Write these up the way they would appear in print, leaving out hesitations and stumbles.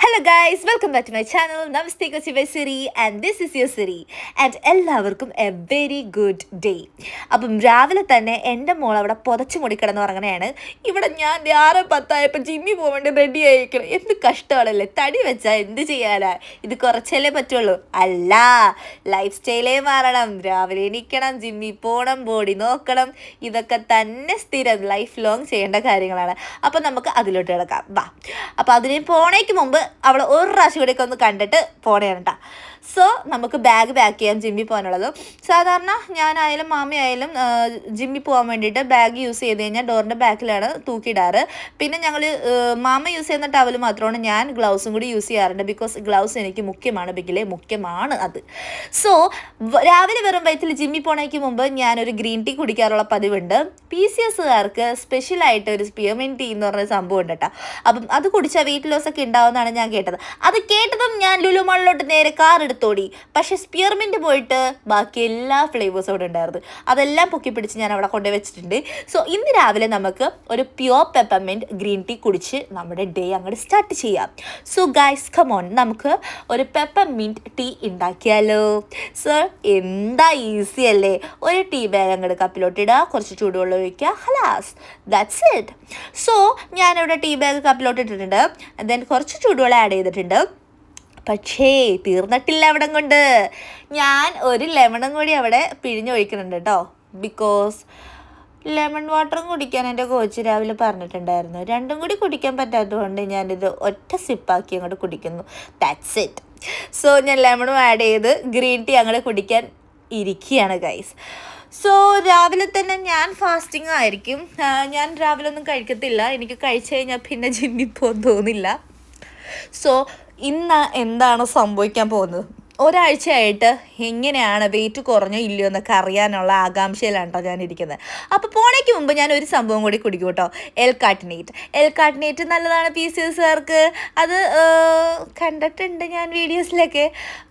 Hello guys, welcome back to my channel. Namaste Kochi by Siri and this is your Siri and എല്ലാവർക്കും A very good day. അപ്പം രാവിലെ തന്നെ എൻ്റെ മോൾ അവിടെ പുതച്ചു മുടിക്കിടന്ന് ഉറങ്ങണയാണ്. ഇവിടെ ഞാൻ 6:10 ജിമ്മി പോകാൻ വേണ്ടി റെഡി ആയിരിക്കണം. എന്ത് കഷ്ടമാണല്ലേ, തടി വെച്ചാൽ എന്ത് ചെയ്യാനാ, ഇത് കുറച്ചല്ലേ പറ്റുള്ളൂ. അല്ല, ലൈഫ് സ്റ്റൈലേ മാറണം, രാവിലെ എണീക്കണം, ജിമ്മി പോകണം, ബോഡി നോക്കണം, ഇതൊക്കെ തന്നെ സ്ഥിരം ലൈഫ് ലോങ് ചെയ്യേണ്ട കാര്യങ്ങളാണ്. അപ്പം നമുക്ക് അതിലോട്ട് കിടക്കാം, വാ. അപ്പോൾ അതിന് പോണേക്ക് മുമ്പ് അവൾ ഒരു പ്രാവശ്യം കൂടെയൊക്കെ ഒന്ന് കണ്ടിട്ട് പോണേണ് കേട്ടോ. സോ നമുക്ക് ബാഗ് പാക്ക് ചെയ്യാം ജിമ്മിൽ പോകാനുള്ളത്. സാധാരണ ഞാനായാലും മാമയായാലും ജിമ്മിൽ പോകാൻ വേണ്ടിയിട്ട് ബാഗ് യൂസ് ചെയ്ത് കഴിഞ്ഞാൽ ഡോറിൻ്റെ ബാക്കിലാണ് തൂക്കിയിടാറ്. പിന്നെ ഞങ്ങൾ മാമ യൂസ് ചെയ്യുന്ന ടവൽ മാത്രമാണ്, ഞാൻ ഗ്ലൗസും കൂടി യൂസ് ചെയ്യാറുണ്ട്. ബിക്കോസ് ഗ്ലൗസ് എനിക്ക് മുഖ്യമാണ്, ബിഗിലെ മുഖ്യമാണ് അത്. സോ രാവിലെ വെറും വയറ്റിൽ ജിമ്മിൽ പോണേക്ക് മുമ്പ് ഞാനൊരു ഗ്രീൻ ടീ കുടിക്കാറുള്ള പതിവുണ്ട്. PCOSകാർക്ക് സ്പെഷ്യലായിട്ട് ഒരു സ്പിയർമിൻ ടീ എന്ന് പറഞ്ഞ സംഭവം ഉണ്ട് കേട്ടോ. അപ്പം അത് കുടിച്ചാൽ വെയിറ്റ് ലോസ് ഒക്കെ ഉണ്ടാവുമെന്നാണ് ഞാൻ കേട്ടത്. അത് കേട്ടതും ഞാൻ ലുലു മാളിലോട്ട് നേരെ കാർ എടുത്തോടി. പക്ഷേ സ്പിയർമിൻറ്റ് പോയിട്ട് ബാക്കി എല്ലാ ഫ്ലേവേഴ്സും അവിടെ ഉണ്ടായിരുന്നു. അതെല്ലാം പൊക്കി പിടിച്ച് ഞാൻ അവിടെ കൊണ്ടുപോയി വെച്ചിട്ടുണ്ട്. സോ ഇന്ന് രാവിലെ നമുക്ക് ഒരു പ്യുവർ പെപ്പർമിൻറ്റ് ഗ്രീൻ ടീ കുടിച്ച് നമ്മുടെ ഡേ അങ്ങോട്ട് സ്റ്റാർട്ട് ചെയ്യാം. സോ ഗൈസ് കം ഓൺ, നമുക്ക് ഒരു പെപ്പർമിൻറ്റ് ടീ ഉണ്ടാക്കിയാലോ. സോ എന്താ ഈസി അല്ലേ, ഒരു ടീ ബാഗ് അങ്ങോട്ട് കപ്പിലോട്ട് ഇടുക, കുറച്ച് ചൂടുവെള്ളം ഒഴിക്കുക, ഹലാസ്, ദാറ്റ്സ് ഇറ്റ്. സോ ഞാനിവിടെ ടീ ബാഗ് കപ്പിലോട്ട് ഇട്ടിട്ടുണ്ട്. ദെൻ കുറച്ച് ചൂടുവെള്ളം ആഡ് ചെയ്തിട്ടുണ്ട്. പക്ഷേ തീർന്നിട്ടില്ല അവിടെ കൊണ്ട്. ഞാൻ ഒരു ലെമണും കൂടി അവിടെ പിഴിഞ്ഞൊഴിക്കുന്നുണ്ട് കേട്ടോ. ബിക്കോസ് ലെമൺ വാട്ടറും കുടിക്കാൻ എൻ്റെ കോച്ച് രാവിലെ പറഞ്ഞിട്ടുണ്ടായിരുന്നു. രണ്ടും കൂടി കുടിക്കാൻ പറ്റാത്തതുകൊണ്ട് ഞാനിത് ഒറ്റ സിപ്പാക്കി അങ്ങോട്ട് കുടിക്കുന്നു, ദാറ്റ്സ് ഇറ്റ്. സോ ഞാൻ ലെമണും ആഡ് ചെയ്ത് ഗ്രീൻ ടീ അങ്ങോട്ട് കുടിക്കാൻ ഇരിക്കുകയാണ് ഗൈസ്. സോ രാവിലെ തന്നെ ഞാൻ ഫാസ്റ്റിംഗ് ആയിരിക്കും. ഞാൻ രാവിലെ ഒന്നും കഴിക്കത്തില്ല, എനിക്ക് കഴിച്ചു കഴിഞ്ഞാൽ പിന്നെ ജിമ്മിൽ പോകാൻ തോന്നില്ല. സോ ഇന്ന് എന്താണ് സംഭവിക്കാൻ പോകുന്നത്, ഒരാഴ്ചയായിട്ട് എങ്ങനെയാണ് വെയിറ്റ് കുറഞ്ഞോ ഇല്ലയോ എന്നൊക്കെ അറിയാനുള്ള ആകാംക്ഷയിലാണ് കേട്ടോ ഞാനിരിക്കുന്നത്. അപ്പോൾ പോണേക്ക് മുമ്പ് ഞാൻ ഒരു സംഭവം കൂടി കുടിക്കും കേട്ടോ, എൽകാർട്ടിനേറ്റ് നല്ലതാണ് PCOSകാർക്ക്. അത് കണ്ടിട്ടുണ്ട് ഞാൻ വീഡിയോസിലൊക്കെ.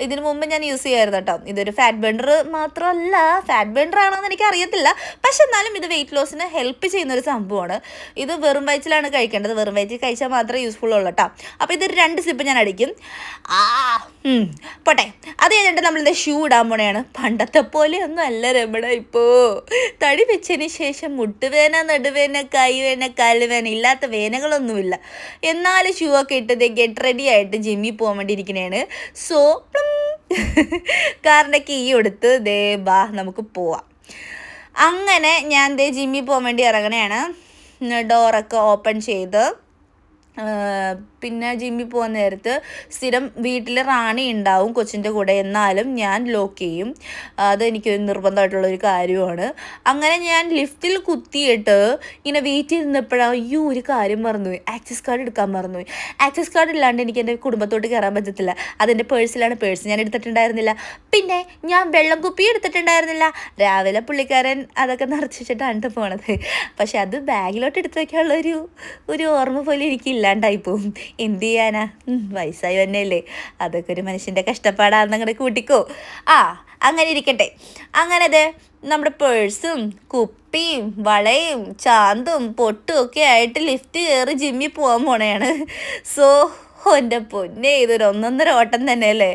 ഇതിനു മുമ്പ് ഞാൻ യൂസ് ചെയ്യായിരുന്നു കേട്ടോ. ഇതൊരു ഫാറ്റ് ബേണർ മാത്രമല്ല, ഫാറ്റ് ബേണർ ആണോന്ന് എനിക്ക് അറിയത്തില്ല, പക്ഷെ എന്നാലും ഇത് വെയിറ്റ് ലോസിന് ഹെൽപ്പ് ചെയ്യുന്നൊരു സംഭവമാണ്. ഇത് വെറും വയറ്റിലാണ് കഴിക്കേണ്ടത്, വെറും വയറ്റിൽ കഴിച്ചാൽ മാത്രമേ യൂസ്ഫുൾ ഉള്ളൂ കേട്ടോ. അപ്പോൾ ഇതൊരു 2 സിപ്പ് ഞാൻ അടിക്കും. പോട്ടെ. അത് കഴിഞ്ഞിട്ട് നമ്മളിത് ഷൂ ഇടാൻ പോണെയാണ്. പണ്ടത്തെ പോലെ ഒന്നും അല്ല രമണ, ഇപ്പോൾ തടി വെച്ചതിന് ശേഷം മുട്ടുവേന, നടുവേന, കൈവേന, കാലുവേന ഇല്ലാത്ത വേനകളൊന്നുമില്ല. എന്നാലും ഷൂ ഒക്കെ ഇട്ട് ഗെറ്റ് റെഡി ആയിട്ട് ജിമ്മിൽ പോകാൻ വേണ്ടി ഇരിക്കണേണ്. സോ കാറിൻ്റെ കീ കൊടുത്ത് ബാ നമുക്ക് പോവാം. അങ്ങനെ ഞാൻ ജിമ്മിൽ പോകാൻ വേണ്ടി ഇറങ്ങണേയാണ്. ഡോറൊക്കെ ഓപ്പൺ ചെയ്ത് പിന്നെ ജിമ്മിൽ പോകുന്ന നേരത്ത് സ്ഥിരം വീട്ടിൽ റാണി ഉണ്ടാവും കൊച്ചിൻ്റെ കൂടെ, എന്നാലും ഞാൻ ലോക്ക് ചെയ്യും. അതെനിക്ക് നിർബന്ധമായിട്ടുള്ളൊരു കാര്യമാണ്. അങ്ങനെ ഞാൻ ലിഫ്റ്റിൽ കുത്തിയിട്ട് ഇങ്ങനെ വെയിറ്റ് ചെയ്തിരുന്നപ്പോഴാണ് അയ്യോ ഒരു കാര്യം മറന്നുപോയി, ആക്സസ് കാർഡ് എടുക്കാൻ മറന്നുപോയി. ആക്സസ് കാർഡ് ഇല്ലാണ്ട് എനിക്ക് എൻ്റെ കുടുംബത്തോട്ട് കയറാൻ പറ്റത്തില്ല. അതെൻ്റെ പേഴ്സിലാണ്, പേഴ്സ് ഞാൻ എടുത്തിട്ടുണ്ടായിരുന്നില്ല. പിന്നെ ഞാൻ വെള്ളം കുപ്പി എടുത്തിട്ടുണ്ടായിരുന്നില്ല. രാവിലെ പുള്ളിക്കാരൻ അതൊക്കെ നിറച്ചിട്ടാണ് പോണത്. പക്ഷെ അത് ബാഗിലോട്ട് എടുത്ത് വയ്ക്കാനുള്ള ഒരു ഓർമ്മ പോലും എനിക്ക് ഇല്ലാണ്ടായിപ്പോവും. എന്ത് ചെയ്യാനാ, വയസ്സായി തന്നെയല്ലേ, അതൊക്കെ ഒരു മനുഷ്യൻ്റെ കഷ്ടപ്പാടാണെന്നങ്ങടെ കൂട്ടിക്കോ. അങ്ങനെ ഇരിക്കട്ടെ. അങ്ങനെ നമ്മുടെ പേഴ്സും കുപ്പിയും വളയും ചാന്തും പൊട്ടും ഒക്കെ ആയിട്ട് ലിഫ്റ്റ് കയറി ജിമ്മിൽ പോകാൻ പോണെയാണ്. സോ എൻ്റെ പൊന്നെ, ഇതൊരു 1.5 ഓട്ടം തന്നെ അല്ലേ.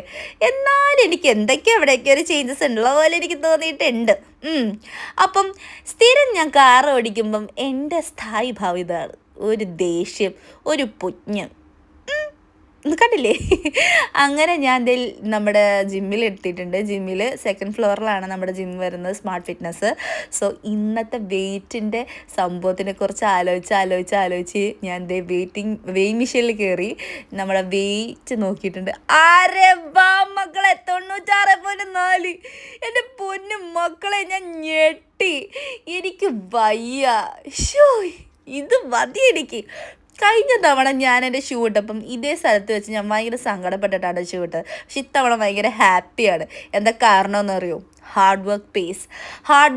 എന്നാലും എനിക്ക് എന്തൊക്കെയോ എവിടെയൊക്കെ ഒരു ചേഞ്ചസ് ഉള്ള പോലെ എനിക്ക് തോന്നിയിട്ടുണ്ട്. അപ്പം സ്ഥിരം ഞാൻ കാർ ഓടിക്കുമ്പം എൻ്റെ സ്ഥായി ഭാവം ഇതാണ്, ഒരു ദേഷ്യം, ഒരു പുജ്ഞം, കണ്ടില്ലേ. അങ്ങനെ ഞാൻ നമ്മുടെ ജിമ്മിൽ എത്തിയിട്ടുണ്ട്. ജിമ്മിൽ 2nd ഫ്ലോറിലാണ് നമ്മുടെ ജിം വരുന്നത്, സ്മാർട്ട് ഫിറ്റ്നസ്. സോ ഇന്നത്തെ വെയിറ്റിൻ്റെ സംഭവത്തിനെ കുറിച്ച് ആലോചിച്ച് ഞാൻ വെയിങ് മെഷീനിൽ കയറി നമ്മുടെ വെയിറ്റ് നോക്കിയിട്ടുണ്ട്. ആരെ വാ മക്കളെ, 96.4. എൻ്റെ പൊന്നു മക്കളെ, ഞാൻ ഞെട്ടി, എനിക്ക് വയ്യ. ഇത് മതി എനിക്ക്. കഴിഞ്ഞ തവണ ഞാൻ എൻ്റെ ഷൂ ഇട്ടപ്പം ഇതേ സ്ഥലത്ത് വെച്ച് ഞാൻ ഭയങ്കര സങ്കടപ്പെട്ടിട്ടാണ് ഷൂ ഇട്ടത്. പക്ഷെ ഇത്തവണ ഭയങ്കര ഹാപ്പിയാണ്. എന്താ കാരണമെന്ന് അറിയോ, ഹാർഡ്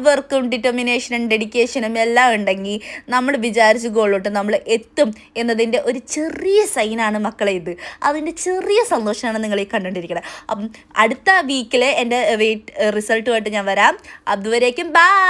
വർക്കും ഡിറ്റർമിനേഷനും ഡെഡിക്കേഷനും എല്ലാം ഉണ്ടെങ്കിൽ നമ്മൾ വിചാരിച്ച ഗോളിലോട്ട് നമ്മൾ എത്തും എന്നതിൻ്റെ ഒരു ചെറിയ സൈനാണ് മക്കളെ ഇത്. അതിൻ്റെ ചെറിയ സന്തോഷമാണ് നിങ്ങൾ ഈ കണ്ടുകൊണ്ടിരിക്കുന്നത്. അപ്പം അടുത്ത വീക്കിൽ എൻ്റെ വെയിറ്റ് റിസൾട്ടുമായിട്ട് ഞാൻ വരാം. അതുവരേക്കും ബൈ.